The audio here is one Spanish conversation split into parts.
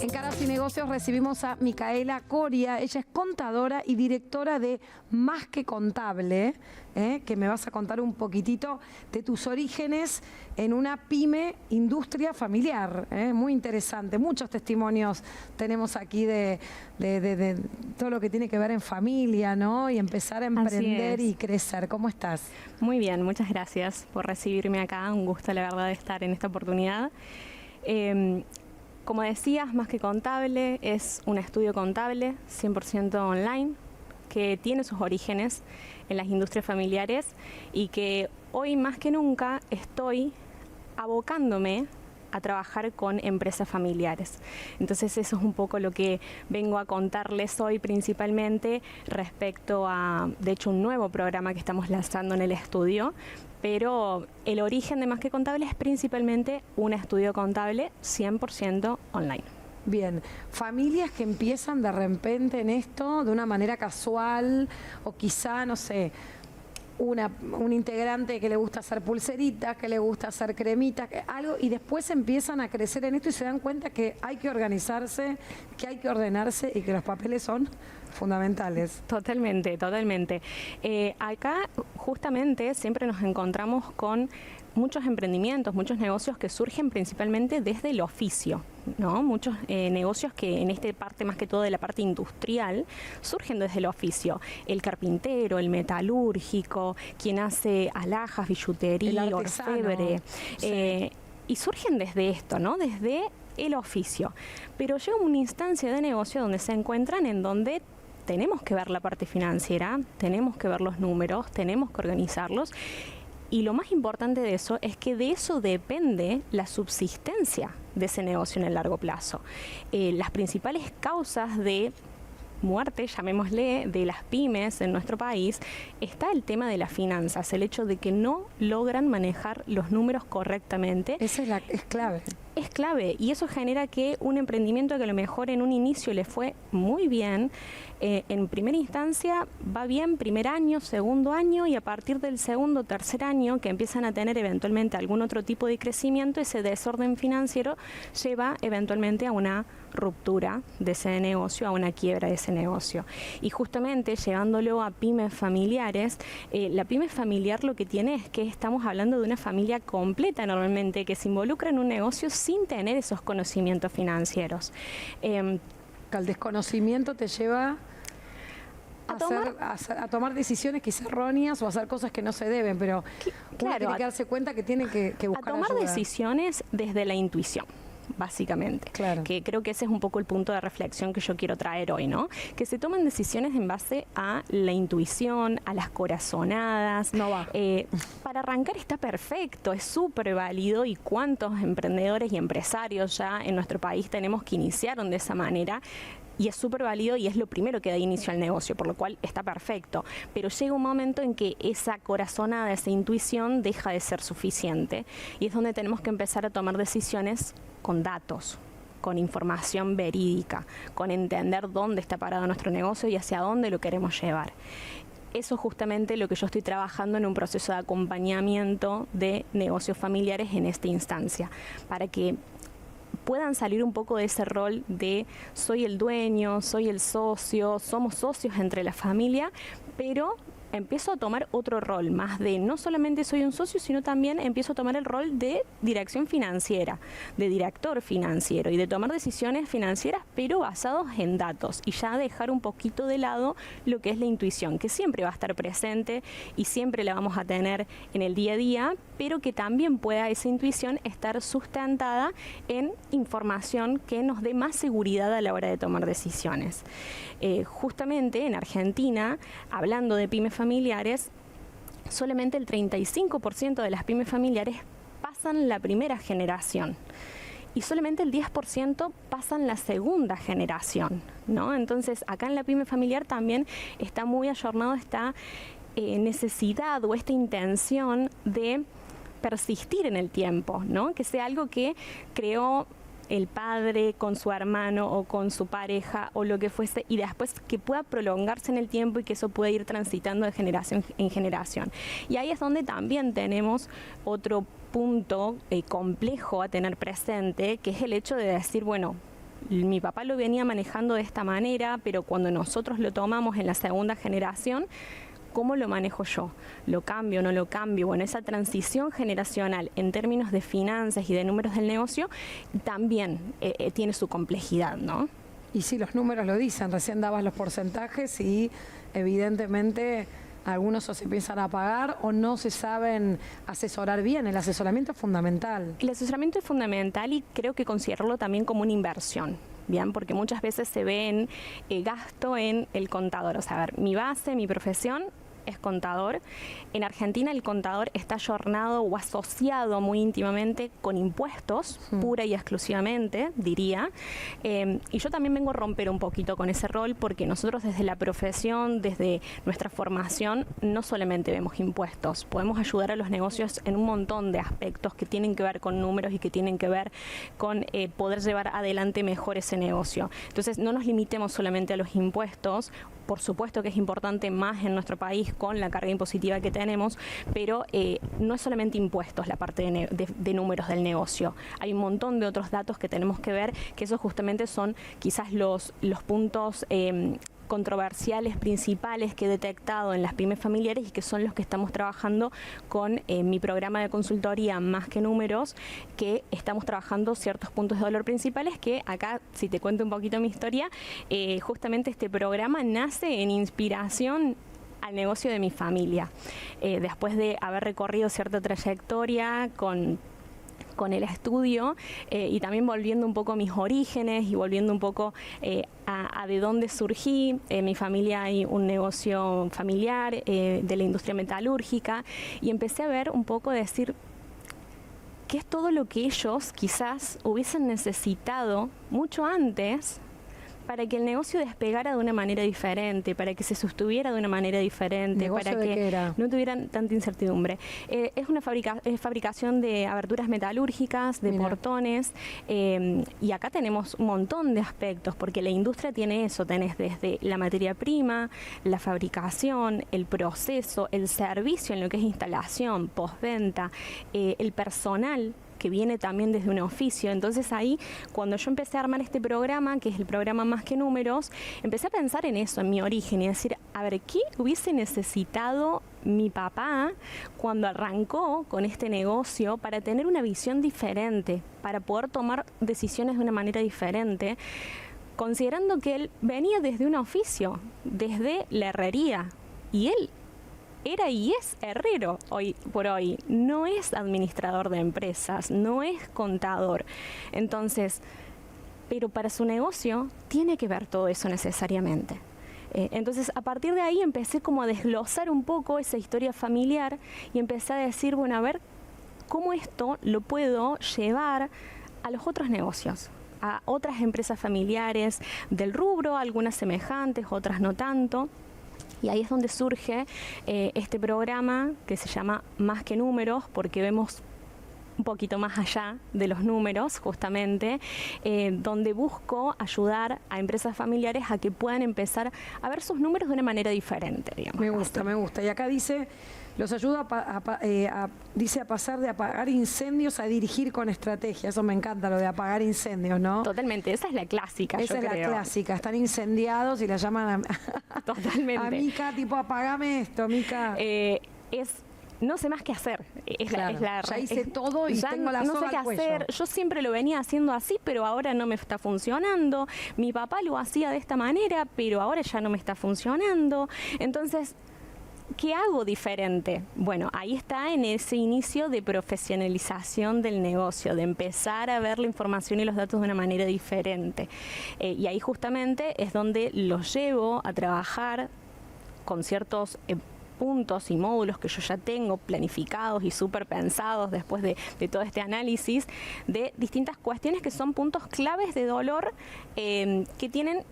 En Caras y Negocios recibimos a Micaela Coria. Ella es contadora y directora de Más que Contable, que me vas a contar un poquitito de tus orígenes en una pyme industria familiar. Muy interesante. Muchos testimonios tenemos aquí de todo lo que tiene que ver en familia, ¿no? Y empezar a emprender y crecer. ¿Cómo estás? Muy bien, muchas gracias por recibirme acá. Un gusto, la verdad, de estar en esta oportunidad. Como decías, Más que Contable es un estudio contable 100% online que tiene sus orígenes en las industrias familiares y que hoy más que nunca estoy abocándome a trabajar con empresas familiares. Entonces eso es un poco lo que vengo a contarles hoy principalmente respecto a, de hecho, un nuevo programa que estamos lanzando en el estudio, pero el origen de Más que Contable es principalmente un estudio contable 100% online. Bien, familias que empiezan de repente en esto de una manera casual o quizá, no sé, un integrante que le gusta hacer pulseritas, que le gusta hacer cremitas, algo, y después empiezan a crecer en esto y se dan cuenta que hay que organizarse, que hay que ordenarse y que los papeles son fundamentales. Totalmente, totalmente. Acá justamente siempre nos encontramos con muchos emprendimientos, muchos negocios que surgen principalmente desde el oficio, ¿no? Muchos negocios que en esta parte, más que todo de la parte industrial, surgen desde el oficio. El carpintero, el metalúrgico, quien hace alhajas, billutería, orfebre. Sí. Y surgen desde esto, ¿no? Desde el oficio. Pero llega una instancia de negocio donde se encuentran en donde tenemos que ver la parte financiera, tenemos que ver los números, tenemos que organizarlos. Y lo más importante de eso es que de eso depende la subsistencia de ese negocio en el largo plazo. Las principales causas de muerte, llamémosle, de las pymes en nuestro país, está el tema de las finanzas, el hecho de que no logran manejar los números correctamente. Esa es clave. Es clave, y eso genera que un emprendimiento que a lo mejor en un inicio le fue muy bien, en primera instancia va bien primer año, segundo año, y a partir del segundo o tercer año que empiezan a tener eventualmente algún otro tipo de crecimiento, ese desorden financiero lleva eventualmente a una ruptura de ese negocio, a una quiebra de ese negocio. Y justamente llevándolo a pymes familiares, la pyme familiar lo que tiene es que estamos hablando de una familia completa normalmente que se involucra en un negocio sin tener esos conocimientos financieros. El desconocimiento te lleva a tomar decisiones quizás erróneas o a hacer cosas que no se deben, pero uno tiene que darse cuenta que tiene que buscar ayuda. A tomar decisiones desde la intuición, básicamente. Claro. Que creo que ese es un poco el punto de reflexión que yo quiero traer hoy, ¿no? Que se tomen decisiones en base a la intuición, a las corazonadas. No va. Para arrancar está perfecto, es súper válido, y cuántos emprendedores y empresarios ya en nuestro país tenemos que iniciaron de esa manera. Y es súper válido y es lo primero que da inicio al negocio, por lo cual está perfecto. Pero llega un momento en que esa corazonada, esa intuición deja de ser suficiente. Y es donde tenemos que empezar a tomar decisiones con datos, con información verídica, con entender dónde está parado nuestro negocio y hacia dónde lo queremos llevar. Eso es justamente lo que yo estoy trabajando en un proceso de acompañamiento de negocios familiares en esta instancia, para que puedan salir un poco de ese rol de soy el dueño, soy el socio, somos socios entre la familia, pero empiezo a tomar otro rol, más de no solamente soy un socio, sino también empiezo a tomar el rol de dirección financiera, de director financiero y de tomar decisiones financieras, pero basados en datos, y ya dejar un poquito de lado lo que es la intuición, que siempre va a estar presente y siempre la vamos a tener en el día a día, pero que también pueda esa intuición estar sustentada en información que nos dé más seguridad a la hora de tomar decisiones. Justamente en Argentina, hablando de pymes familiares, solamente el 35% de las pymes familiares pasan la primera generación y solamente el 10% pasan la segunda generación, ¿no? Entonces, acá en la pyme familiar también está muy ayornado esta necesidad o esta intención de persistir en el tiempo, ¿no? Que sea algo que creó el padre con su hermano o con su pareja o lo que fuese, y después que pueda prolongarse en el tiempo y que eso pueda ir transitando de generación en generación. Y ahí es donde también tenemos otro punto complejo a tener presente, que es el hecho de decir, bueno, Mi papá lo venía manejando de esta manera, pero cuando nosotros lo tomamos en la segunda generación, ¿cómo lo manejo yo? ¿Lo cambio, no lo cambio? Bueno, esa transición generacional en términos de finanzas y de números del negocio también tiene su complejidad, ¿no? Y sí, los números lo dicen, recién dabas los porcentajes y evidentemente algunos o se empiezan a pagar o no se saben asesorar bien. El asesoramiento es fundamental. El asesoramiento es fundamental y creo que considerarlo también como una inversión. Bien, porque muchas veces se ve en gasto en el contador. O sea, a ver, mi base, mi profesión es contador. En Argentina el contador está ayornado o asociado muy íntimamente con impuestos, pura y exclusivamente, diría. Y yo también vengo a romper un poquito con ese rol porque nosotros desde la profesión, desde nuestra formación, no solamente vemos impuestos, podemos ayudar a los negocios en un montón de aspectos que tienen que ver con números y que tienen que ver con poder llevar adelante mejor ese negocio. Entonces no nos limitemos solamente a los impuestos. Por supuesto que es importante más en nuestro país con la carga impositiva que tenemos, pero no es solamente impuestos la parte de números del negocio. Hay un montón de otros datos que tenemos que ver, que esos justamente son quizás los puntos controversiales principales que he detectado en las pymes familiares y que son los que estamos trabajando con mi programa de consultoría Más que Números, que estamos trabajando ciertos puntos de dolor principales que acá, si te cuento un poquito mi historia, justamente este programa nace en inspiración al negocio de mi familia. Después de haber recorrido cierta trayectoria con el estudio y también volviendo un poco a mis orígenes y volviendo un poco a de dónde surgí. En mi familia hay un negocio familiar de la industria metalúrgica y empecé a ver un poco, decir, ¿qué es todo lo que ellos quizás hubiesen necesitado mucho antes para que el negocio despegara de una manera diferente, para que se sostuviera de una manera diferente, para que no tuvieran tanta incertidumbre? Es una fabricación de aberturas metalúrgicas, de portones, y acá tenemos un montón de aspectos, porque la industria tiene eso, tenés desde la materia prima, la fabricación, el proceso, el servicio en lo que es instalación, postventa, el personal, que viene también desde un oficio. Entonces ahí, cuando yo empecé a armar este programa, que es el programa Más que Números, empecé a pensar en eso, en mi origen, y decir, a ver, ¿qué hubiese necesitado mi papá cuando arrancó con este negocio para tener una visión diferente, para poder tomar decisiones de una manera diferente, considerando que él venía desde un oficio, desde la herrería, y él era y es herrero hoy por hoy, no es administrador de empresas, no es contador. Entonces, pero para su negocio tiene que ver todo eso necesariamente. Entonces, a partir de ahí empecé como a desglosar un poco esa historia familiar y empecé a decir, bueno, a ver, ¿cómo esto lo puedo llevar a los otros negocios? A otras empresas familiares del rubro, algunas semejantes, otras no tanto. Y ahí es donde surge este programa que se llama Más que Números, porque vemos un poquito más allá de los números, justamente, donde busco ayudar a empresas familiares a que puedan empezar a ver sus números de una manera diferente, digamos. Me gusta. Y acá dice, los ayuda a pasar de apagar incendios a dirigir con estrategia. Eso me encanta, lo de apagar incendios, ¿no? Totalmente, esa es la clásica, esa yo creo. Esa es la clásica, están incendiados y la llaman Totalmente. A Mica, tipo, apagame esto, Mica. No sé más qué hacer. Ya hice todo y tengo la soga al cuello. Hacer. Yo siempre lo venía haciendo así, pero ahora no me está funcionando. Mi papá lo hacía de esta manera, pero ahora ya no me está funcionando. Entonces, ¿qué hago diferente? Bueno, ahí está en ese inicio de profesionalización del negocio, de empezar a ver la información y los datos de una manera diferente. Y ahí justamente es donde los llevo a trabajar con ciertos puntos y módulos que yo ya tengo planificados y súper pensados después de todo este análisis de distintas cuestiones que son puntos claves de dolor que tienen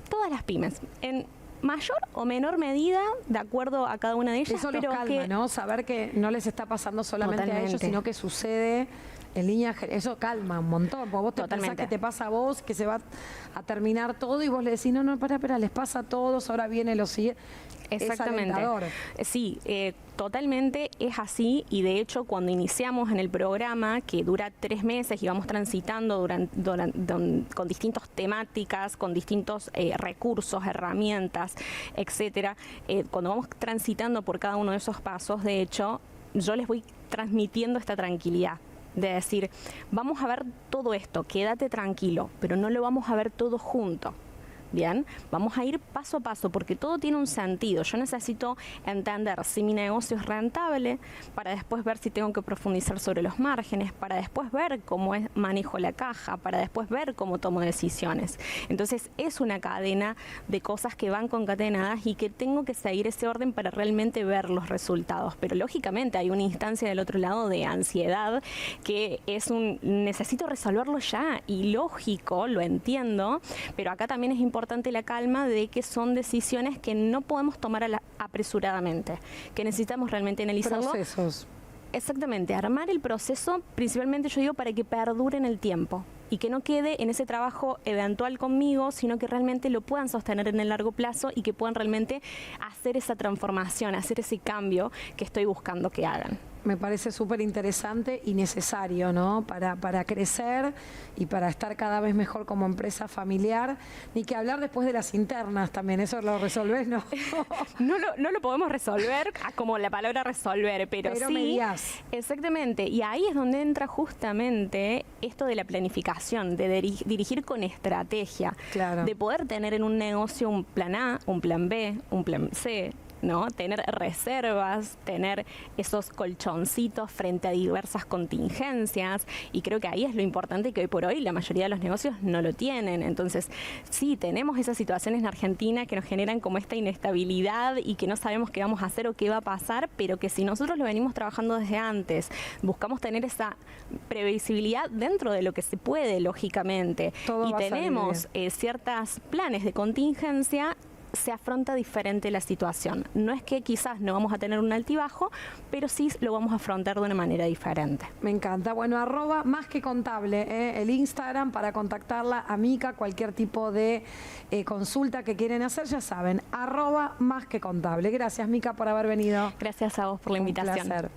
todas las pymes en mayor o menor medida de acuerdo a cada una de ellas. Eso los calma, ¿no? Saber que no les está pasando solamente a ellos, sino que sucede en línea, eso calma un montón, porque vos te pensás Totalmente. que te pasa a vos, que se va a terminar todo y vos le decís, no, espera, les pasa a todos, ahora viene lo siguiente. Exactamente. Es alentador. Sí, totalmente es así, y de hecho cuando iniciamos en el programa, que dura 3 meses y vamos transitando con distintas temáticas, con distintos recursos, herramientas, etcétera, cuando vamos transitando por cada uno de esos pasos, de hecho, yo les voy transmitiendo esta tranquilidad. De decir, vamos a ver todo esto, quédate tranquilo, pero no lo vamos a ver todo junto. Bien, vamos a ir paso a paso porque todo tiene un sentido. Yo necesito entender si mi negocio es rentable para después ver si tengo que profundizar sobre los márgenes, para después ver cómo manejo la caja, para después ver cómo tomo decisiones. Entonces es una cadena de cosas que van concatenadas y que tengo que seguir ese orden para realmente ver los resultados. Pero lógicamente hay una instancia del otro lado de ansiedad que es necesito resolverlo ya, y lógico, lo entiendo, pero acá también es importante la calma de que son decisiones que no podemos tomar apresuradamente, que necesitamos realmente analizarlo. Procesos. Exactamente, armar el proceso, principalmente yo digo para que perdure en el tiempo y que no quede en ese trabajo eventual conmigo, sino que realmente lo puedan sostener en el largo plazo y que puedan realmente hacer esa transformación, hacer ese cambio que estoy buscando que hagan. Me parece súper interesante y necesario, ¿no? Para crecer y para estar cada vez mejor como empresa familiar. Ni que hablar después de las internas también, ¿eso lo resolvés? No, no lo podemos resolver como la palabra resolver, pero sí. Mediás. Exactamente, y ahí es donde entra justamente esto de la planificación, de dirigir con estrategia, claro, de poder tener en un negocio un plan A, un plan B, un plan C, ¿no? Tener reservas, tener esos colchoncitos frente a diversas contingencias, y creo que ahí es lo importante, que hoy por hoy la mayoría de los negocios no lo tienen. Entonces sí, tenemos esas situaciones en Argentina que nos generan como esta inestabilidad y que no sabemos qué vamos a hacer o qué va a pasar, pero que si nosotros lo venimos trabajando desde antes, buscamos tener esa previsibilidad dentro de lo que se puede, lógicamente, todo y tenemos ciertos planes de contingencia, se afronta diferente la situación. No es que quizás no vamos a tener un altibajo, pero sí lo vamos a afrontar de una manera diferente. Me encanta. Bueno, @másquecontable, el Instagram para contactarla a Mica, cualquier tipo de consulta que quieren hacer, ya saben, @másquecontable. Gracias, Mica, por haber venido. Gracias a vos por la invitación. Un placer.